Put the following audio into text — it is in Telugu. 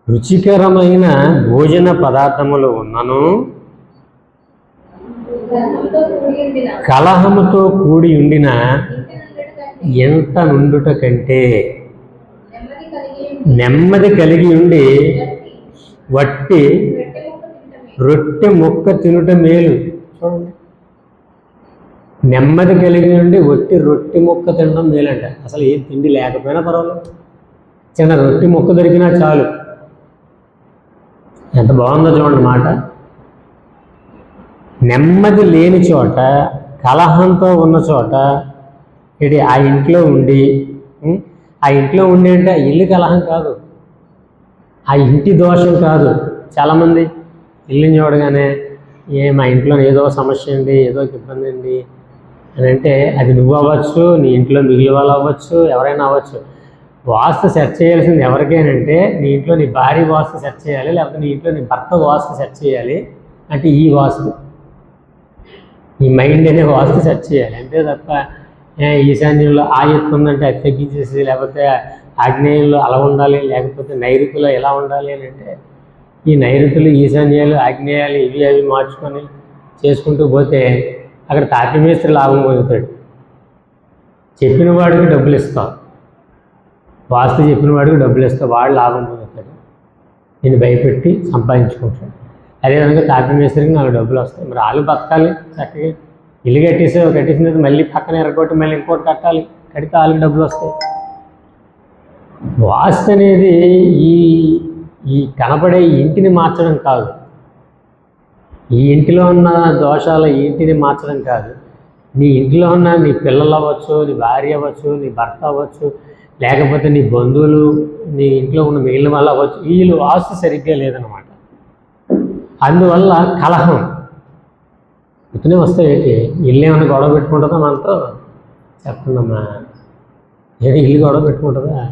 రుచికరమైన భోజన పదార్థములు ఉన్నను కలహముతో కూడి ఉండిన ఎంత నుండుట కంటే నెమ్మది కలిగి ఉండి వట్టి రొట్టె ముక్క తినుట మేలు. చూడండి, నెమ్మది కలిగి ఉండి వట్టి రొట్టె ముక్క తినడం మేలంట. అసలు ఏం తిండి లేకపోయినా పర్వాలేదు, చిన్న రొట్టె ముక్క దొరికినా చాలు. ఎంత బాగుందో చూడండి మాట. నెమ్మది లేని చోట, కలహంతో ఉన్న చోట ఇది ఆ ఇంట్లో ఉండి, ఆ ఇంట్లో ఉండి అంటే ఆ ఇల్లు కలహం కాదు, ఆ ఇంటి దోషం కాదు. చాలామంది ఇల్లుని చూడగానే మా ఇంట్లో ఏదో సమస్య అండి, ఏదో ఇబ్బంది అండి అని అంటే అది నువ్వు అవ్వచ్చు, నీ ఇంట్లో మిగిలిన వాళ్ళు అవ్వచ్చు, ఎవరైనా అవ్వచ్చు. వాస్తు సెట్ చేయాల్సింది ఎవరికైనంటే నీ ఇంట్లో నీ భార్య వాస్తు సెట్ చేయాలి, లేకపోతే నీ ఇంట్లో నీ భర్త వాస్తు సెట్ చేయాలి. అంటే ఈ వాస్తు, ఈ మైండ్ అనే వాస్తు సెట్ చేయాలి. అంతే తప్ప ఈశాన్యంలో ఆ ఎత్తు ఉందంటే అది తగ్గించేసి, లేకపోతే ఆగ్నేయంలో అలా ఉండాలి, లేకపోతే నైరుతిలో ఎలా ఉండాలి అని అంటే ఈ నైరుతులు, ఈశాన్యాలు, ఆగ్నేయాలు ఇవి అవి మార్చుకొని చేసుకుంటూ పోతే అక్కడ తాపి మేస్త్రి లాభం పొందుతాడు. చెప్పిన వాడికి డబ్బులు ఇస్తావు, వాస్తు చెప్పిన వాడికి డబ్బులు ఇస్తావు, వాడు లాభం పొందుతాడు, నేను భయపెట్టి సంపాదించుకుంటాడు. అదేవిధంగా తాపి మేస్త్రికి నాకు డబ్బులు వస్తాయి. మరి వాళ్ళు బతకాలి చక్కగా. ఇల్లు కట్టేసిన తర్వాత మళ్ళీ పక్కన ఎరగొట్టి మళ్ళీ ఇంకోటి కట్టాలి, కడితే వాళ్ళకి డబ్బులు వస్తాయి. వాస్తు అనేది ఈ కనపడే ఇంటిని మార్చడం కాదు, ఈ ఇంటిలో ఉన్న దోషాలు ఈ ఇంటిని మార్చడం కాదు. నీ ఇంట్లో ఉన్న నీ పిల్లలు అవ్వచ్చు, నీ భార్య అవ్వచ్చు, నీ భర్త అవ్వచ్చు, లేకపోతే నీ బంధువులు, నీ ఇంట్లో ఉన్న మిగిలిన వాళ్ళు అవ్వచ్చు, వీళ్ళు వాస్తు సరిగ్గా లేదనమాట. అందువల్ల కలహం ఇతనే వస్తాయి. ఇల్లు ఏమైనా గొడవ పెట్టుకుంటుందా మనతో? చెప్పండమ్మా, ఏదో ఇల్లు గొడవ పెట్టుకుంటుందా?